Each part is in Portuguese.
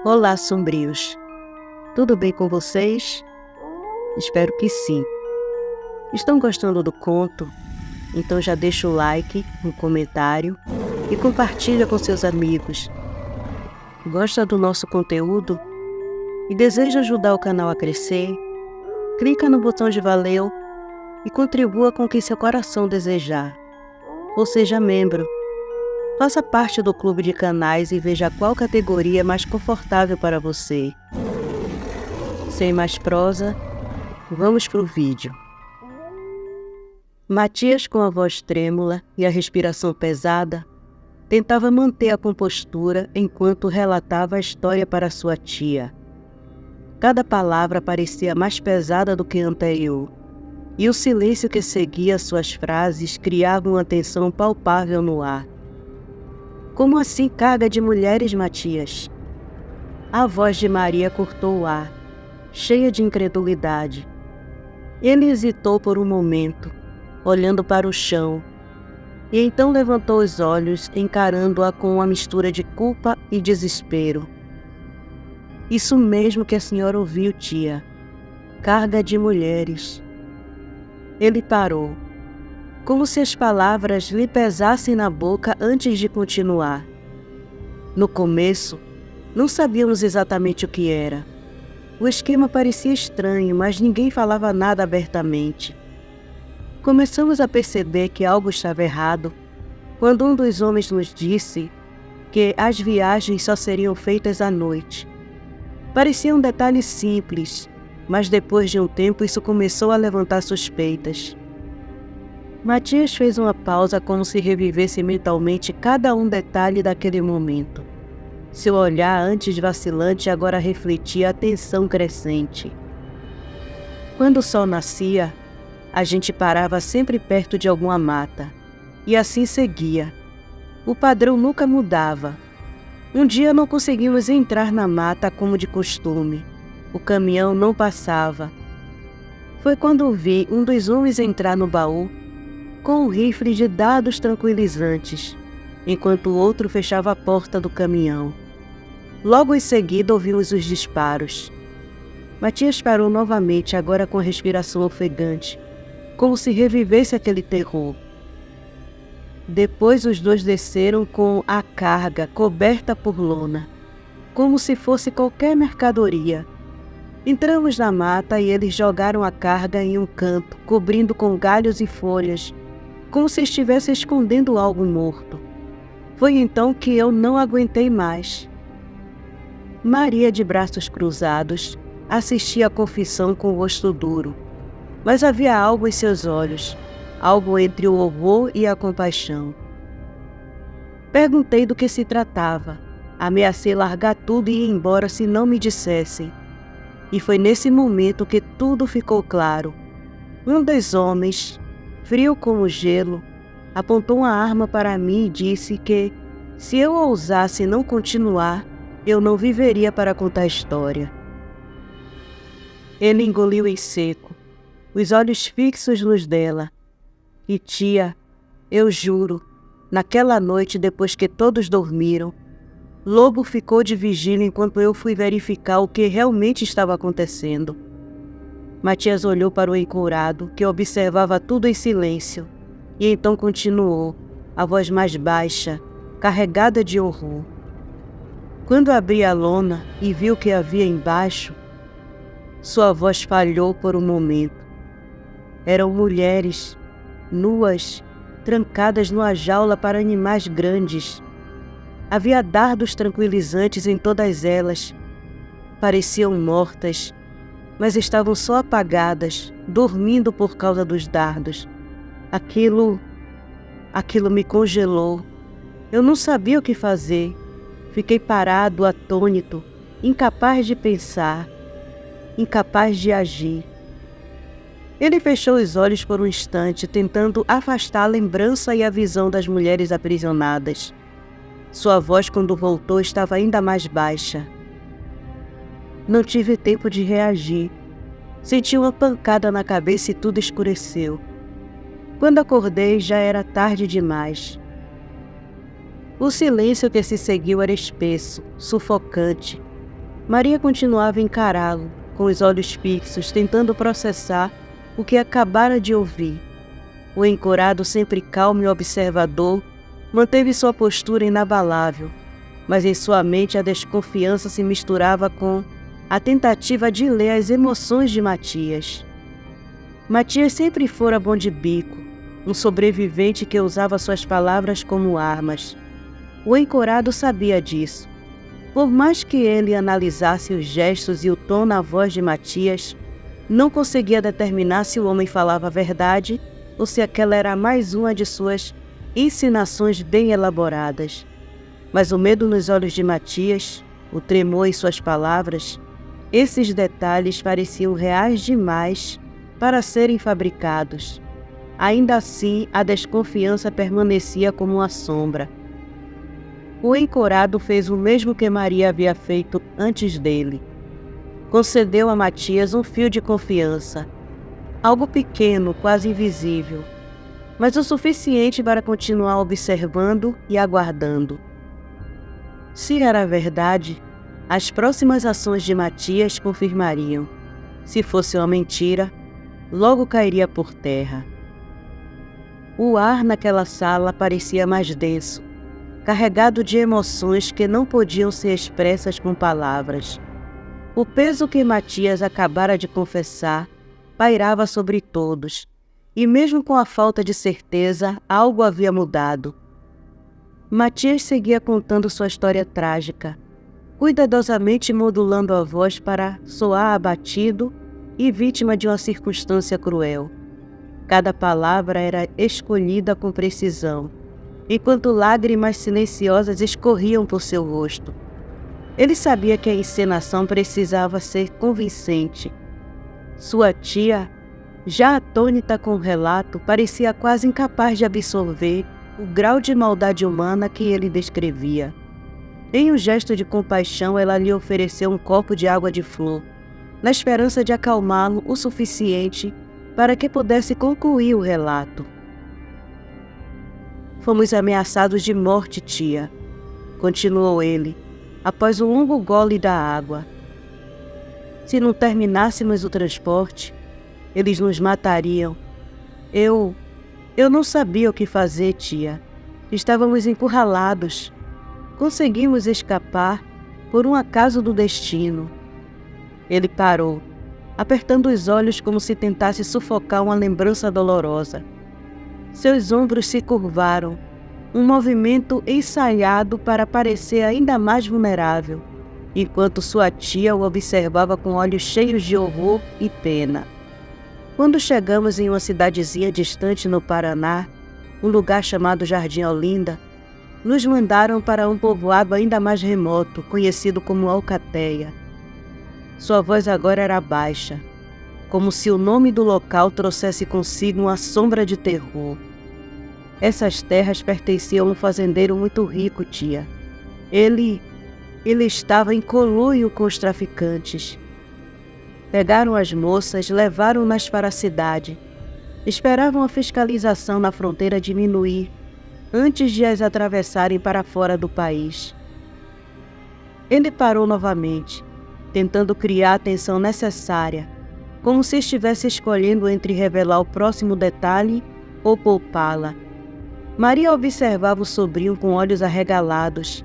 Olá, sombrios! Tudo bem com vocês? Espero que sim. Estão gostando do conto? Então já deixa o like, um comentário e compartilha com seus amigos. Gosta do nosso conteúdo e deseja ajudar o canal a crescer? Clica no botão de valeu e contribua com o que seu coração desejar. Ou seja membro. Faça parte do clube de canais e veja qual categoria é mais confortável para você. Sem mais prosa, vamos para o vídeo. Matias, com a voz trêmula e a respiração pesada, tentava manter a compostura enquanto relatava a história para sua tia. Cada palavra parecia mais pesada do que a anterior, e o silêncio que seguia suas frases criava uma tensão palpável no ar. Como assim carga de mulheres, Matias? A voz de Maria cortou o ar, cheia de incredulidade. Ele hesitou por um momento, olhando para o chão, e então levantou os olhos, encarando-a com uma mistura de culpa e desespero. Isso mesmo que a senhora ouviu, tia. Carga de mulheres. Ele parou, como se as palavras lhe pesassem na boca antes de continuar. No começo, não sabíamos exatamente o que era. O esquema parecia estranho, mas ninguém falava nada abertamente. Começamos a perceber que algo estava errado quando um dos homens nos disse que as viagens só seriam feitas à noite. Parecia um detalhe simples, mas depois de um tempo isso começou a levantar suspeitas. Matias fez uma pausa como se revivesse mentalmente cada um detalhe daquele momento. Seu olhar, antes vacilante, agora refletia a tensão crescente. Quando o sol nascia, a gente parava sempre perto de alguma mata, e assim seguia. O padrão nunca mudava. Um dia não conseguimos entrar na mata como de costume. O caminhão não passava. Foi quando vi um dos homens entrar no baú com um rifle de dados tranquilizantes, enquanto o outro fechava a porta do caminhão. Logo em seguida ouvimos os disparos. Matias parou novamente, agora com a respiração ofegante, como se revivesse aquele terror. Depois os dois desceram com a carga coberta por lona, como se fosse qualquer mercadoria. Entramos na mata e eles jogaram a carga em um canto, cobrindo com galhos e folhas, como se estivesse escondendo algo morto. Foi então que eu não aguentei mais. Maria, de braços cruzados, assistia à confissão com o rosto duro, mas havia algo em seus olhos, algo entre o horror e a compaixão. Perguntei do que se tratava, ameacei largar tudo e ir embora se não me dissessem. E foi nesse momento que tudo ficou claro. Um dos homens, frio como gelo, apontou uma arma para mim e disse que, se eu ousasse não continuar, eu não viveria para contar a história. Ele engoliu em seco, os olhos fixos nos dela. E tia, eu juro, naquela noite depois que todos dormiram, Lobo ficou de vigília enquanto eu fui verificar o que realmente estava acontecendo. Matias olhou para o encourado, que observava tudo em silêncio, e então continuou, a voz mais baixa, carregada de horror. Quando abri a lona e vi o que havia embaixo, sua voz falhou por um momento. Eram mulheres, nuas, trancadas numa jaula para animais grandes. Havia dardos tranquilizantes em todas elas. Pareciam mortas, mas estavam só apagadas, dormindo por causa dos dardos. Aquilo me congelou. Eu não sabia o que fazer. Fiquei parado, atônito, incapaz de pensar, incapaz de agir. Ele fechou os olhos por um instante, tentando afastar a lembrança e a visão das mulheres aprisionadas. Sua voz, quando voltou, estava ainda mais baixa, Não tive tempo de reagir. Senti uma pancada na cabeça e tudo escureceu. Quando acordei, já era tarde demais. O silêncio que se seguiu era espesso, sufocante. Maria continuava a encará-lo, com os olhos fixos, tentando processar o que acabara de ouvir. O encorado, sempre calmo e observador, manteve sua postura inabalável, mas em sua mente a desconfiança se misturava com a tentativa de ler as emoções de Matias. Matias sempre fora bom de bico, um sobrevivente que usava suas palavras como armas. O encorado sabia disso. Por mais que ele analisasse os gestos e o tom na voz de Matias, não conseguia determinar se o homem falava a verdade ou se aquela era mais uma de suas ensinações bem elaboradas. Mas o medo nos olhos de Matias, o tremor em suas palavras, esses detalhes pareciam reais demais para serem fabricados. Ainda assim, a desconfiança permanecia como uma sombra. O encorado fez o mesmo que Maria havia feito antes dele. Concedeu a Matias um fio de confiança, algo pequeno, quase invisível, mas o suficiente para continuar observando e aguardando. Se era verdade, as próximas ações de Matias confirmariam. Se fosse uma mentira, logo cairia por terra. O ar naquela sala parecia mais denso, carregado de emoções que não podiam ser expressas com palavras. O peso que Matias acabara de confessar pairava sobre todos, e mesmo com a falta de certeza, algo havia mudado. Matias seguia contando sua história trágica, cuidadosamente modulando a voz para soar abatido e vítima de uma circunstância cruel. Cada palavra era escolhida com precisão, enquanto lágrimas silenciosas escorriam por seu rosto. Ele sabia que a encenação precisava ser convincente. Sua tia, já atônita com o relato, parecia quase incapaz de absorver o grau de maldade humana que ele descrevia. Em um gesto de compaixão, ela lhe ofereceu um copo de água de flor, na esperança de acalmá-lo o suficiente para que pudesse concluir o relato. Fomos ameaçados de morte, tia, continuou ele, após um longo gole da água. Se não terminássemos o transporte, eles nos matariam. Eu não sabia o que fazer, tia. Estávamos encurralados. Conseguimos escapar por um acaso do destino. Ele parou, apertando os olhos como se tentasse sufocar uma lembrança dolorosa. Seus ombros se curvaram, um movimento ensaiado para parecer ainda mais vulnerável, enquanto sua tia o observava com olhos cheios de horror e pena. Quando chegamos em uma cidadezinha distante no Paraná, um lugar chamado Jardim Olinda, nos mandaram para um povoado ainda mais remoto, conhecido como Alcateia. Sua voz agora era baixa, como se o nome do local trouxesse consigo uma sombra de terror. Essas terras pertenciam a um fazendeiro muito rico, tia. Ele estava em conluio com os traficantes. Pegaram as moças, levaram-nas para a cidade. Esperavam a fiscalização na fronteira diminuir, antes de as atravessarem para fora do país. Ele parou novamente, tentando criar a atenção necessária, como se estivesse escolhendo entre revelar o próximo detalhe ou poupá-la. Maria observava o sobrinho com olhos arregalados,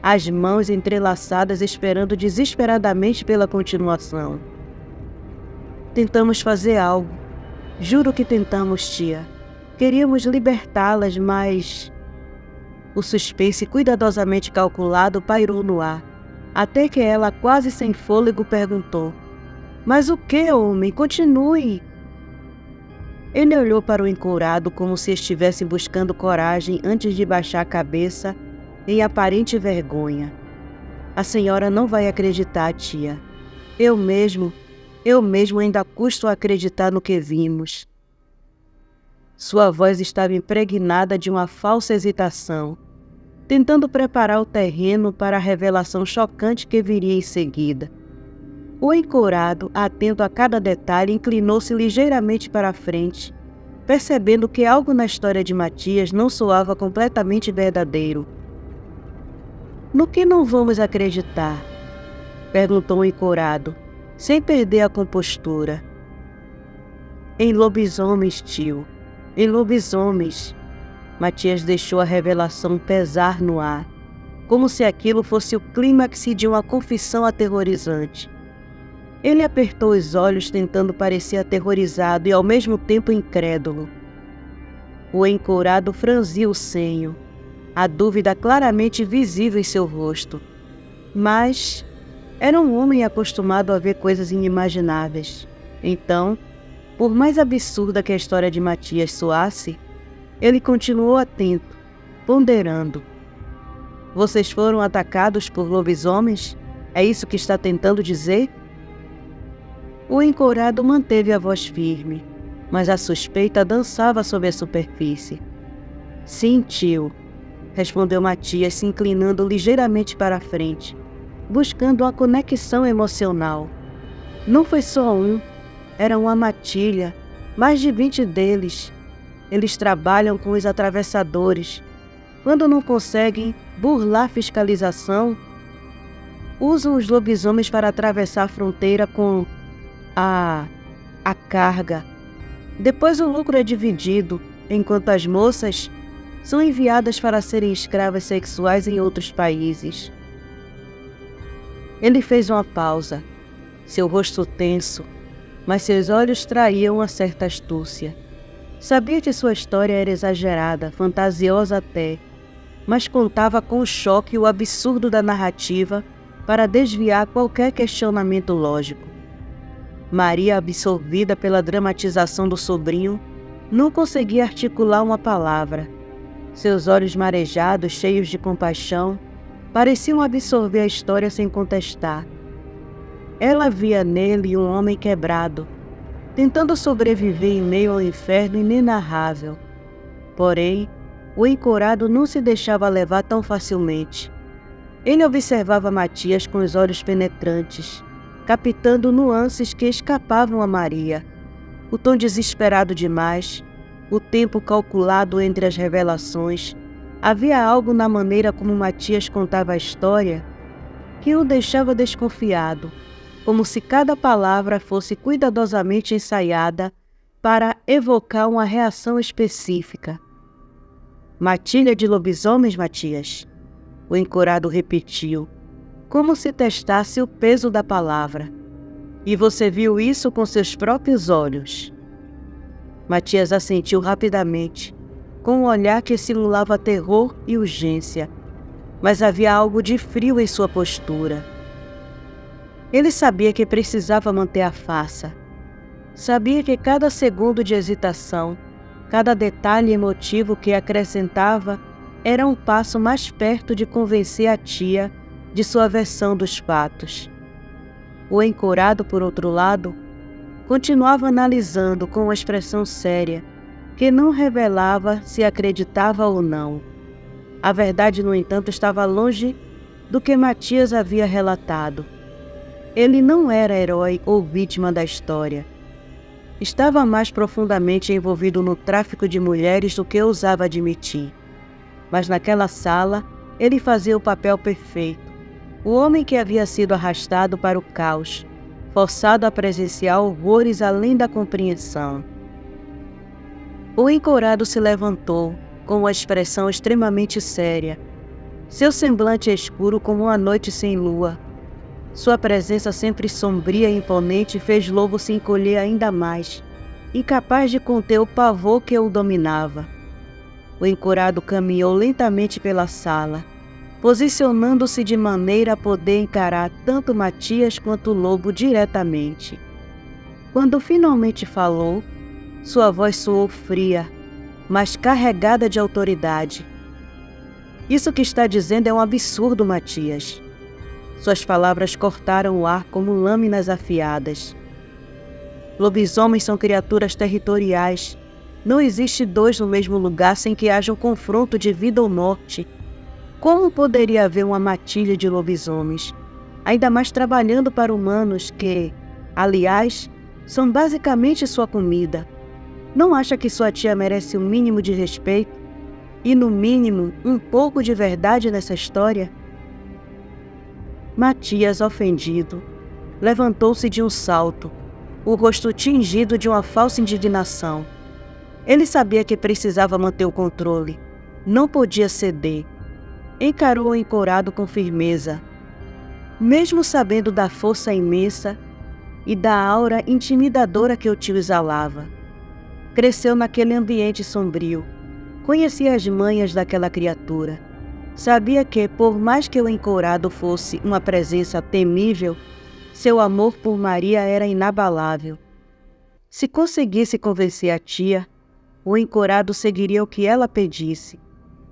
as mãos entrelaçadas esperando desesperadamente pela continuação. Tentamos fazer algo. Juro que tentamos, tia. Queríamos libertá-las, mas... O suspense cuidadosamente calculado pairou no ar, até que ela, quase sem fôlego, perguntou: "Mas o que, homem? Continue!" Ele olhou para o encourado como se estivesse buscando coragem antes de baixar a cabeça em aparente vergonha. "A senhora não vai acreditar, tia. Eu mesmo ainda custo a acreditar no que vimos." Sua voz estava impregnada de uma falsa hesitação, tentando preparar o terreno para a revelação chocante que viria em seguida. O encorado, atento a cada detalhe, inclinou-se ligeiramente para a frente, percebendo que algo na história de Matias não soava completamente verdadeiro. No que não vamos acreditar? Perguntou o encorado, sem perder a compostura. Em lobisomens, tio. Em lobisomens. Matias deixou a revelação pesar no ar, como se aquilo fosse o clímax de uma confissão aterrorizante. Ele apertou os olhos, tentando parecer aterrorizado e ao mesmo tempo incrédulo. O encorado franziu o senho, a dúvida claramente visível em seu rosto. Mas era um homem acostumado a ver coisas inimagináveis. Então, por mais absurda que a história de Matias soasse, ele continuou atento, ponderando. Vocês foram atacados por lobisomens? É isso que está tentando dizer? O encorado manteve a voz firme, mas a suspeita dançava sobre a superfície. Sim, tio, respondeu Matias, se inclinando ligeiramente para a frente, buscando uma conexão emocional. Não foi só um, era uma matilha, mais de 20 deles. Eles trabalham com os atravessadores. Quando não conseguem burlar fiscalização, usam os lobisomens para atravessar a fronteira com a carga. Depois o lucro é dividido, enquanto as moças são enviadas para serem escravas sexuais em outros países. Ele fez uma pausa, seu rosto tenso, mas seus olhos traíam uma certa astúcia. Sabia que sua história era exagerada, fantasiosa até, mas contava com o choque e o absurdo da narrativa para desviar qualquer questionamento lógico. Maria, absorvida pela dramatização do sobrinho, não conseguia articular uma palavra. Seus olhos marejados, cheios de compaixão, pareciam absorver a história sem contestar. Ela via nele um homem quebrado, tentando sobreviver em meio ao inferno inenarrável. Porém, o encorado não se deixava levar tão facilmente. Ele observava Matias com os olhos penetrantes, captando nuances que escapavam a Maria. O tom desesperado demais, o tempo calculado entre as revelações. Havia algo na maneira como Matias contava a história que o deixava desconfiado, como se cada palavra fosse cuidadosamente ensaiada para evocar uma reação específica. Matilha de lobisomens, Matias? O encorado repetiu, como se testasse o peso da palavra. E você viu isso com seus próprios olhos? Matias assentiu rapidamente, com um olhar que simulava terror e urgência, mas havia algo de frio em sua postura. Ele sabia que precisava manter a farsa. Sabia que cada segundo de hesitação, cada detalhe emotivo que acrescentava, era um passo mais perto de convencer a tia de sua versão dos fatos. O encorado, por outro lado, continuava analisando com uma expressão séria, que não revelava se acreditava ou não. A verdade, no entanto, estava longe do que Matias havia relatado. Ele não era herói ou vítima da história. Estava mais profundamente envolvido no tráfico de mulheres do que ousava admitir. Mas naquela sala, ele fazia o papel perfeito. O homem que havia sido arrastado para o caos, forçado a presenciar horrores além da compreensão. O encorado se levantou, com uma expressão extremamente séria. Seu semblante escuro como uma noite sem lua. Sua presença sempre sombria e imponente fez Lobo se encolher ainda mais, incapaz de conter o pavor que o dominava. O encorado caminhou lentamente pela sala, posicionando-se de maneira a poder encarar tanto Matias quanto o Lobo diretamente. Quando finalmente falou, sua voz soou fria, mas carregada de autoridade. Isso que está dizendo é um absurdo, Matias. Suas palavras cortaram o ar como lâminas afiadas. Lobisomens são criaturas territoriais. Não existe dois no mesmo lugar sem que haja um confronto de vida ou morte. Como poderia haver uma matilha de lobisomens? ainda mais trabalhando para humanos que, aliás, são basicamente sua comida. Não acha que sua tia merece um mínimo de respeito? E, no mínimo, um pouco de verdade nessa história? Matias, ofendido, levantou-se de um salto, o rosto tingido de uma falsa indignação. Ele sabia que precisava manter o controle. Não podia ceder. Encarou o encorado com firmeza. Mesmo sabendo da força imensa e da aura intimidadora que o tio exalava. Cresceu naquele ambiente sombrio. Conhecia as manhas daquela criatura. Sabia que, por mais que o encorado fosse uma presença temível, seu amor por Maria era inabalável. Se conseguisse convencer a tia, o encorado seguiria o que ela pedisse,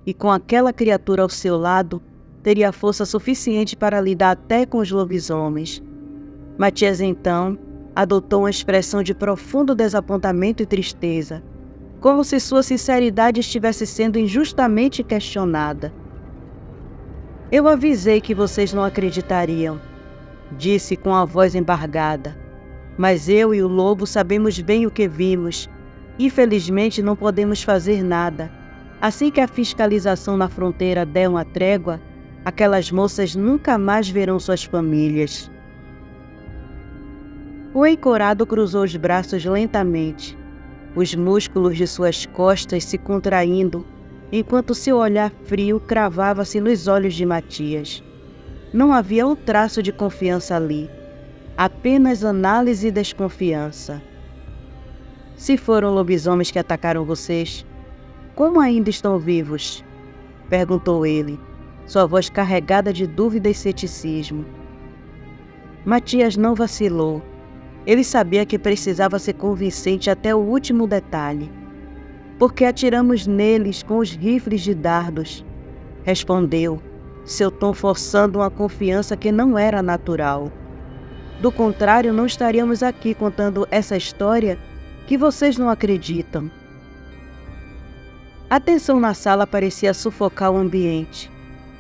e com aquela criatura ao seu lado, teria força suficiente para lidar até com os lobisomens. Matias, então, adotou uma expressão de profundo desapontamento e tristeza, como se sua sinceridade estivesse sendo injustamente questionada. Eu avisei que vocês não acreditariam, disse com a voz embargada. Mas eu e o lobo sabemos bem o que vimos. Infelizmente não podemos fazer nada. Assim que a fiscalização na fronteira der uma trégua, aquelas moças nunca mais verão suas famílias. O encorado cruzou os braços lentamente, os músculos de suas costas se contraindo, enquanto seu olhar frio cravava-se nos olhos de Matias. Não havia um traço de confiança ali, apenas análise e desconfiança. Se foram lobisomens que atacaram vocês, como ainda estão vivos? Perguntou ele, sua voz carregada de dúvida e ceticismo. Matias não vacilou. Ele sabia que precisava ser convincente até o último detalhe. Porque atiramos neles com os rifles de dardos, respondeu, seu tom forçando uma confiança que não era natural. Do contrário, não estaríamos aqui contando essa história que vocês não acreditam. A tensão na sala parecia sufocar o ambiente.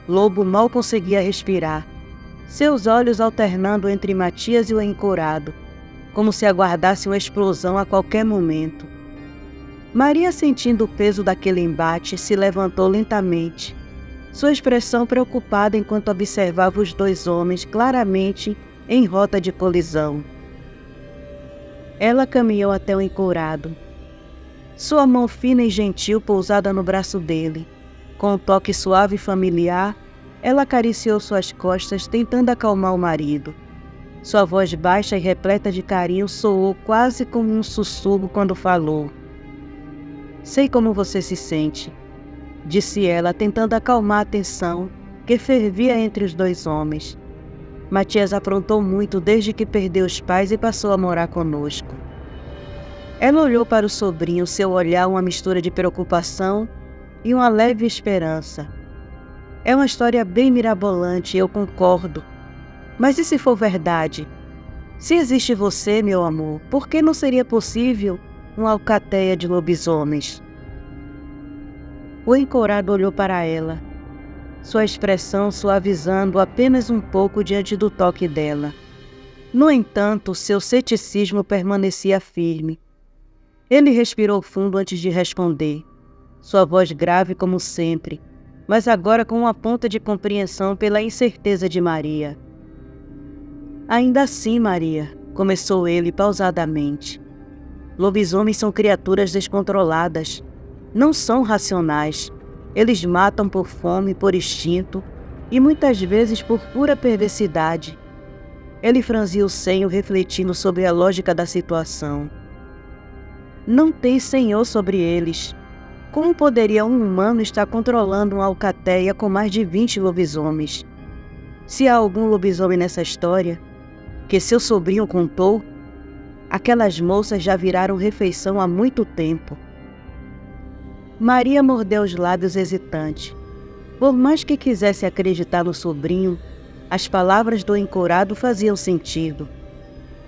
Lobo mal conseguia respirar, seus olhos alternando entre Matias e o encorado, como se aguardasse uma explosão a qualquer momento. Maria, sentindo o peso daquele embate, se levantou lentamente, sua expressão preocupada enquanto observava os dois homens claramente em rota de colisão. Ela caminhou até o encorado. Sua mão fina e gentil pousada no braço dele. Com um toque suave e familiar, ela acariciou suas costas, tentando acalmar o marido. Sua voz baixa e repleta de carinho soou quase como um sussurro quando falou. Sei como você se sente, disse ela, tentando acalmar a tensão que fervia entre os dois homens. Matias aprontou muito desde que perdeu os pais e passou a morar conosco. Ela olhou para o sobrinho, seu olhar uma mistura de preocupação e uma leve esperança. É uma história bem mirabolante, eu concordo. Mas e se for verdade? Se existe você, meu amor, por que não seria possível uma alcateia de lobisomens? O encorado olhou para ela, sua expressão suavizando apenas um pouco diante do toque dela. No entanto, seu ceticismo permanecia firme. Ele respirou fundo antes de responder, sua voz grave como sempre, mas agora com uma ponta de compreensão pela incerteza de Maria. Ainda assim, Maria, começou ele pausadamente. Lobisomens são criaturas descontroladas. Não são racionais. Eles matam por fome, por instinto e muitas vezes por pura perversidade. Ele franziu o senho, refletindo sobre a lógica da situação. Não tem senhor sobre eles. Como poderia um humano estar controlando uma alcateia com mais de 20 lobisomens? Se há algum lobisomem nessa história, que seu sobrinho contou, aquelas moças já viraram refeição há muito tempo. Maria mordeu os lábios hesitante. Por mais que quisesse acreditar no sobrinho, as palavras do encorado faziam sentido.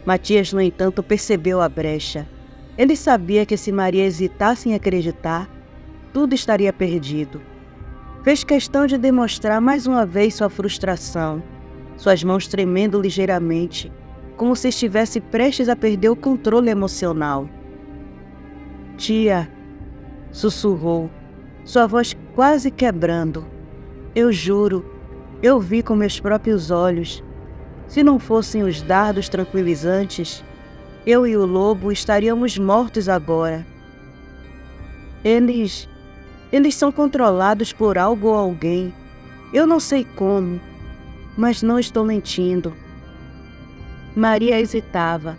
Matias, no entanto, percebeu a brecha. Ele sabia que se Maria hesitasse em acreditar, tudo estaria perdido. Fez questão de demonstrar mais uma vez sua frustração, suas mãos tremendo ligeiramente, como se estivesse prestes a perder o controle emocional. "Tia", sussurrou, sua voz quase quebrando. "Eu juro, eu vi com meus próprios olhos. Se não fossem os dardos tranquilizantes, eu e o lobo estaríamos mortos agora. Eles são controlados por algo ou alguém. Eu não sei como, mas não estou mentindo." Maria hesitava.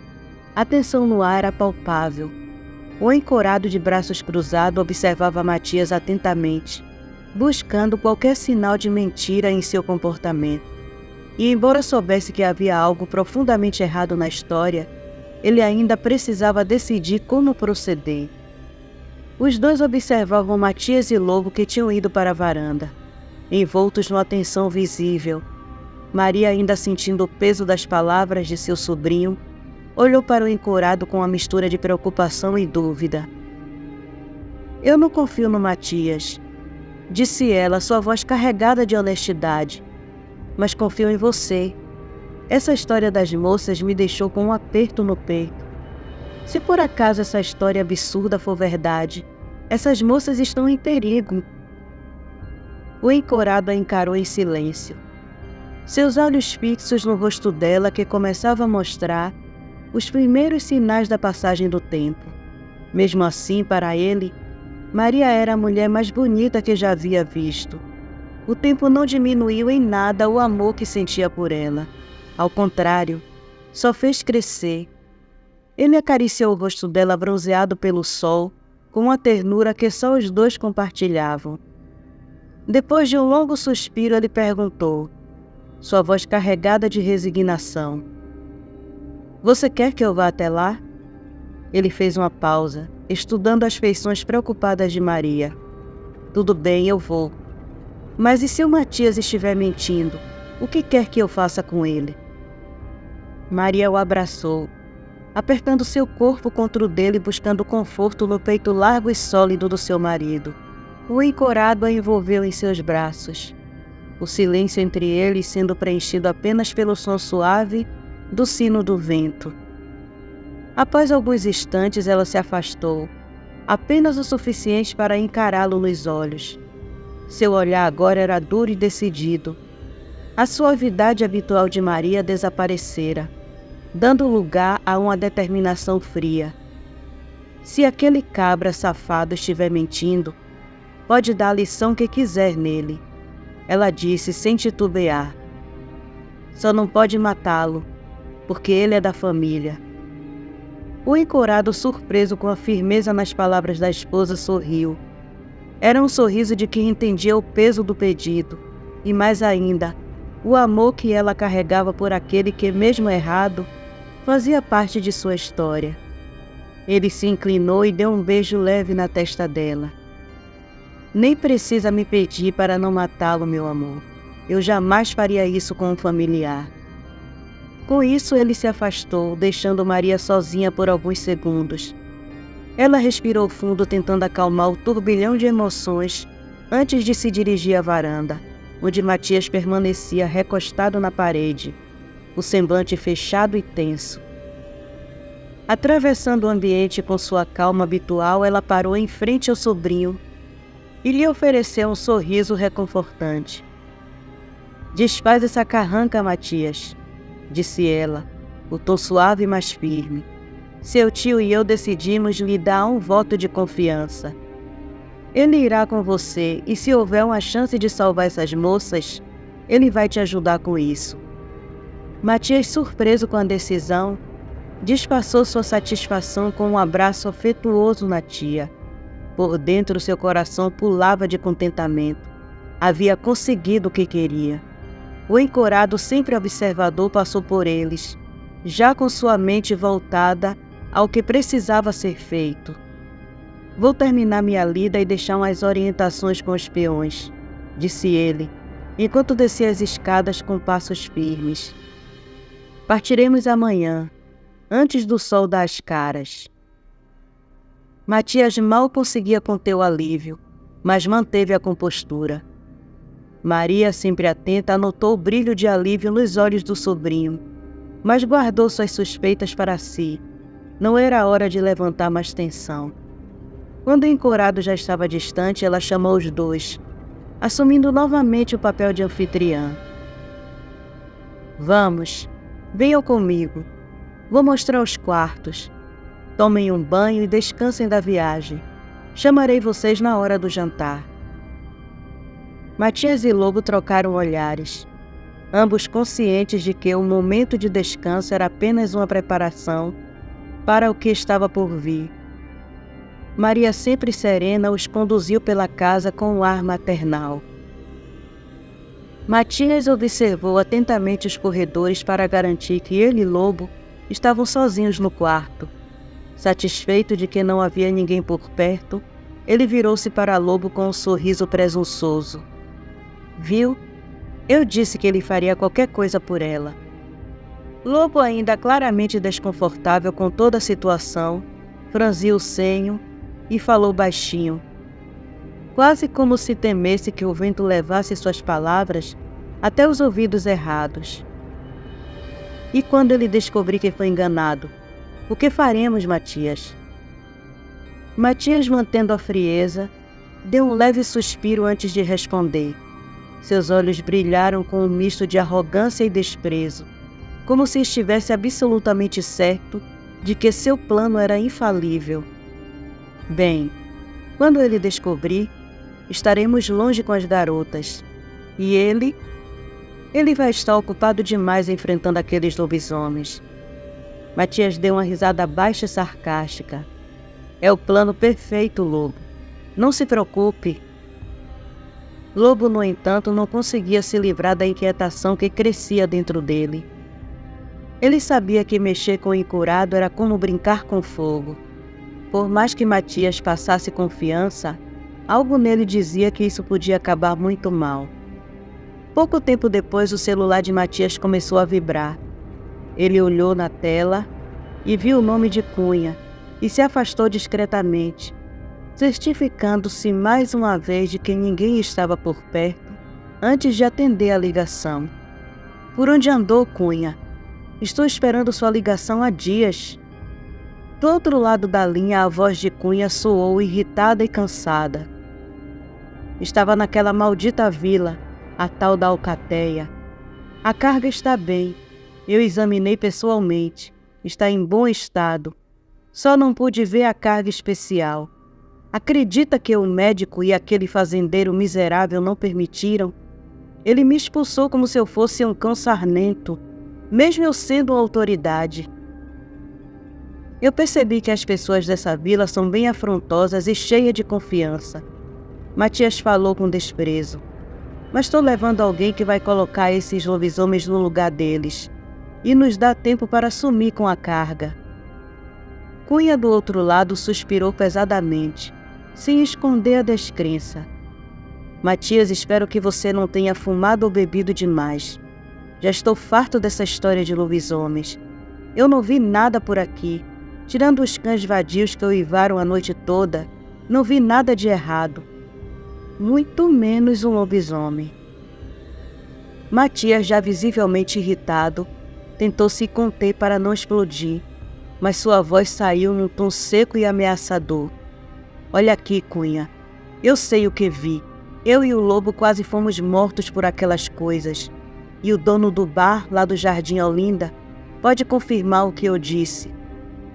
A tensão no ar era palpável. O encorado de braços cruzados observava Matias atentamente, buscando qualquer sinal de mentira em seu comportamento. E embora soubesse que havia algo profundamente errado na história, ele ainda precisava decidir como proceder. Os dois observavam Matias e Lobo, que tinham ido para a varanda, envoltos numa tensão visível. Maria, ainda sentindo o peso das palavras de seu sobrinho, olhou para o encorado com uma mistura de preocupação e dúvida. "Eu não confio no Matias", disse ela, sua voz carregada de honestidade. "Mas confio em você. Essa história das moças me deixou com um aperto no peito. Se por acaso essa história absurda for verdade, essas moças estão em perigo." O encorado a encarou em silêncio. Seus olhos fixos no rosto dela, que começava a mostrar os primeiros sinais da passagem do tempo. Mesmo assim, para ele, Maria era a mulher mais bonita que já havia visto. O tempo não diminuiu em nada o amor que sentia por ela. Ao contrário, só fez crescer. Ele acariciou o rosto dela bronzeado pelo sol, com uma ternura que só os dois compartilhavam. Depois de um longo suspiro, ele perguntou, sua voz carregada de resignação: "Você quer que eu vá até lá?" Ele fez uma pausa, estudando as feições preocupadas de Maria. "Tudo bem, eu vou. Mas e se o Matias estiver mentindo? O que quer que eu faça com ele?" Maria o abraçou, apertando seu corpo contra o dele, buscando conforto no peito largo e sólido do seu marido. O encorado a envolveu em seus braços, o silêncio entre eles sendo preenchido apenas pelo som suave do sino do vento. Após alguns instantes, ela se afastou, apenas o suficiente para encará-lo nos olhos. Seu olhar agora era duro e decidido. A suavidade habitual de Maria desaparecera, dando lugar a uma determinação fria. Se aquele cabra safado estiver mentindo, pode dar a lição que quiser nele, ela disse sem titubear. Só não pode matá-lo, porque ele é da família. O encorado, surpreso com a firmeza nas palavras da esposa, sorriu. Era um sorriso de quem entendia o peso do pedido, e mais ainda, o amor que ela carregava por aquele que, mesmo errado, fazia parte de sua história. Ele se inclinou e deu um beijo leve na testa dela. "Nem precisa me pedir para não matá-lo, meu amor. Eu jamais faria isso com um familiar." Com isso, ele se afastou, deixando Maria sozinha por alguns segundos. Ela respirou fundo, tentando acalmar o turbilhão de emoções, antes de se dirigir à varanda, onde Matias permanecia recostado na parede, o semblante fechado e tenso. Atravessando o ambiente com sua calma habitual, ela parou em frente ao sobrinho e lhe ofereceu um sorriso reconfortante. "Desfaz essa carranca, Matias", disse ela, o tom suave mas firme. "Seu tio e eu decidimos lhe dar um voto de confiança. Ele irá com você e se houver uma chance de salvar essas moças, ele vai te ajudar com isso." Matias, surpreso com a decisão, disfarçou sua satisfação com um abraço afetuoso na tia. Por dentro, seu coração pulava de contentamento. Havia conseguido o que queria. O encorado, sempre observador, passou por eles, já com sua mente voltada ao que precisava ser feito. "Vou terminar minha lida e deixar umas orientações com os peões", disse ele, enquanto descia as escadas com passos firmes. "Partiremos amanhã, antes do sol dar as caras." Matias mal conseguia conter o alívio, mas manteve a compostura. Maria, sempre atenta, notou o brilho de alívio nos olhos do sobrinho, mas guardou suas suspeitas para si. Não era hora de levantar mais tensão. Quando o encorado já estava distante, ela chamou os dois, assumindo novamente o papel de anfitriã. Vamos, venham comigo. Vou mostrar os quartos. Tomem um banho e descansem da viagem. Chamarei vocês na hora do jantar. Matias e Lobo trocaram olhares, ambos conscientes de que o momento de descanso era apenas uma preparação para o que estava por vir. Maria, sempre serena, os conduziu pela casa com um ar maternal. Matias observou atentamente os corredores para garantir que ele e Lobo estavam sozinhos no quarto. Satisfeito de que não havia ninguém por perto, ele virou-se para Lobo com um sorriso presunçoso. Viu? Eu disse que ele faria qualquer coisa por ela. Lobo, ainda claramente desconfortável com toda a situação, franziu o senho e falou baixinho, quase como se temesse que o vento levasse suas palavras até os ouvidos errados. E quando ele descobrir que foi enganado, o que faremos, Matias? Matias, mantendo a frieza, deu um leve suspiro antes de responder. Seus olhos brilharam com um misto de arrogância e desprezo, como se estivesse absolutamente certo de que seu plano era infalível. Bem, quando ele descobrir, estaremos longe com as garotas. E ele vai estar ocupado demais enfrentando aqueles lobisomens. Matias deu uma risada baixa e sarcástica. É o plano perfeito, Lobo. Não se preocupe. Lobo, no entanto, não conseguia se livrar da inquietação que crescia dentro dele. Ele sabia que mexer com o encurado era como brincar com fogo. Por mais que Matias passasse confiança, algo nele dizia que isso podia acabar muito mal. Pouco tempo depois, o celular de Matias começou a vibrar. Ele olhou na tela e viu o nome de Cunha e se afastou discretamente, certificando-se mais uma vez de que ninguém estava por perto antes de atender a ligação. Por onde andou, Cunha? Estou esperando sua ligação há dias. Do outro lado da linha, a voz de Cunha soou irritada e cansada. Estava naquela maldita vila, a tal da Alcateia. A carga está bem. Eu examinei pessoalmente. Está em bom estado. Só não pude ver a carga especial. Acredita que o médico e aquele fazendeiro miserável não permitiram? Ele me expulsou como se eu fosse um cão sarnento, mesmo eu sendo uma autoridade. Eu percebi que as pessoas dessa vila são bem afrontosas e cheias de confiança. Matias falou com desprezo. Mas estou levando alguém que vai colocar esses lobisomens no lugar deles e nos dá tempo para sumir com a carga. Cunha, do outro lado, suspirou pesadamente, sem esconder a descrença. Matias, espero que você não tenha fumado ou bebido demais. Já estou farto dessa história de lobisomens. Eu não vi nada por aqui. Tirando os cães vadios que uivaram a noite toda, não vi nada de errado. Muito menos um lobisomem. Matias, já visivelmente irritado, tentou se conter para não explodir, mas sua voz saiu num tom seco e ameaçador. Olha aqui, Cunha. Eu sei o que vi. Eu e o Lobo quase fomos mortos por aquelas coisas. E o dono do bar, lá do Jardim Olinda, pode confirmar o que eu disse.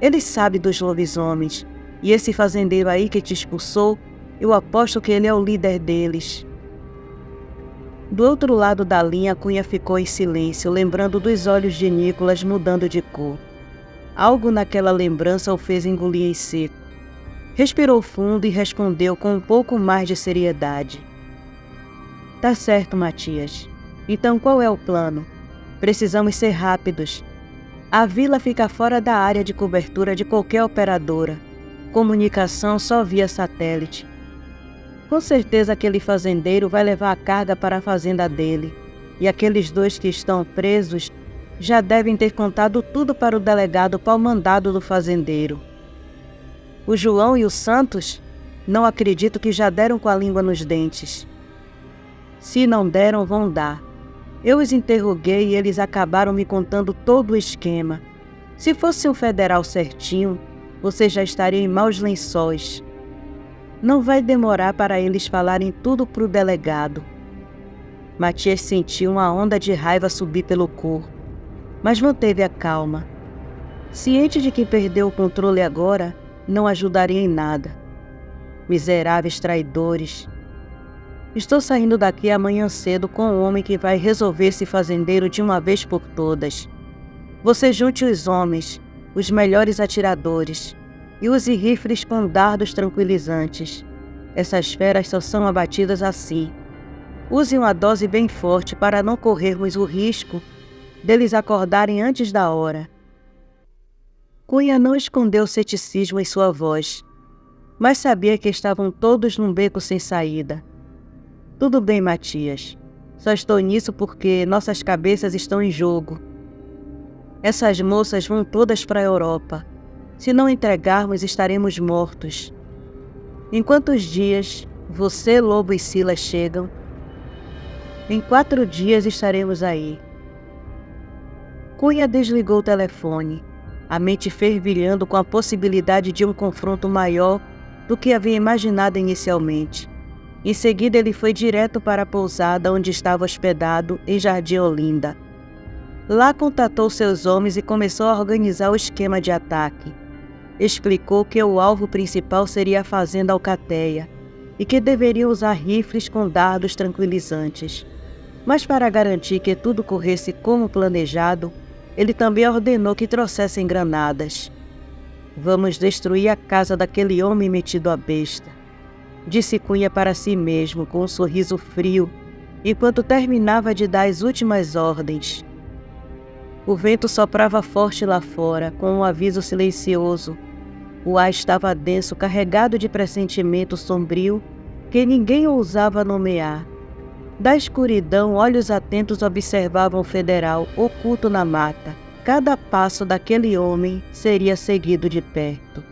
Ele sabe dos lobisomens. E esse fazendeiro aí que te expulsou, eu aposto que ele é o líder deles. Do outro lado da linha, Cunha ficou em silêncio, lembrando dos olhos de Nicolas mudando de cor. Algo naquela lembrança o fez engolir em seco. Respirou fundo e respondeu com um pouco mais de seriedade. Tá certo, Matias. Então qual é o plano? Precisamos ser rápidos. A vila fica fora da área de cobertura de qualquer operadora. Comunicação só via satélite. Com certeza aquele fazendeiro vai levar a carga para a fazenda dele. E aqueles dois que estão presos já devem ter contado tudo para o delegado pau-mandado do fazendeiro. O João e o Santos? Não acredito que já deram com a língua nos dentes. Se não deram, vão dar. Eu os interroguei e eles acabaram me contando todo o esquema. Se fosse um federal certinho, você já estaria em maus lençóis. Não vai demorar para eles falarem tudo para o delegado. Matias sentiu uma onda de raiva subir pelo corpo, mas manteve a calma. Ciente de que perdeu o controle agora, não ajudaria em nada. Miseráveis traidores. Estou saindo daqui amanhã cedo com um homem que vai resolver esse fazendeiro de uma vez por todas. Você junte os homens, os melhores atiradores, e use rifles com dardos tranquilizantes. Essas feras só são abatidas assim. Use uma dose bem forte para não corrermos o risco deles acordarem antes da hora. Cunha não escondeu ceticismo em sua voz, mas sabia que estavam todos num beco sem saída. Tudo bem, Matias. Só estou nisso porque nossas cabeças estão em jogo. Essas moças vão todas para a Europa. Se não entregarmos, estaremos mortos. Em quantos dias você, Lobo e Silas chegam? Em 4 dias estaremos aí. Cunha desligou o telefone, a mente fervilhando com a possibilidade de um confronto maior do que havia imaginado inicialmente. Em seguida, ele foi direto para a pousada onde estava hospedado, em Jardim Olinda. Lá contatou seus homens e começou a organizar o esquema de ataque. Explicou que o alvo principal seria a fazenda Alcateia e que deveria usar rifles com dardos tranquilizantes. Mas para garantir que tudo corresse como planejado, ele também ordenou que trouxessem granadas. Vamos destruir a casa daquele homem metido à besta, disse Cunha para si mesmo com um sorriso frio, enquanto terminava de dar as últimas ordens. O vento soprava forte lá fora, com um aviso silencioso. O ar estava denso, carregado de pressentimento sombrio que ninguém ousava nomear. Da escuridão, olhos atentos observavam o federal oculto na mata. Cada passo daquele homem seria seguido de perto.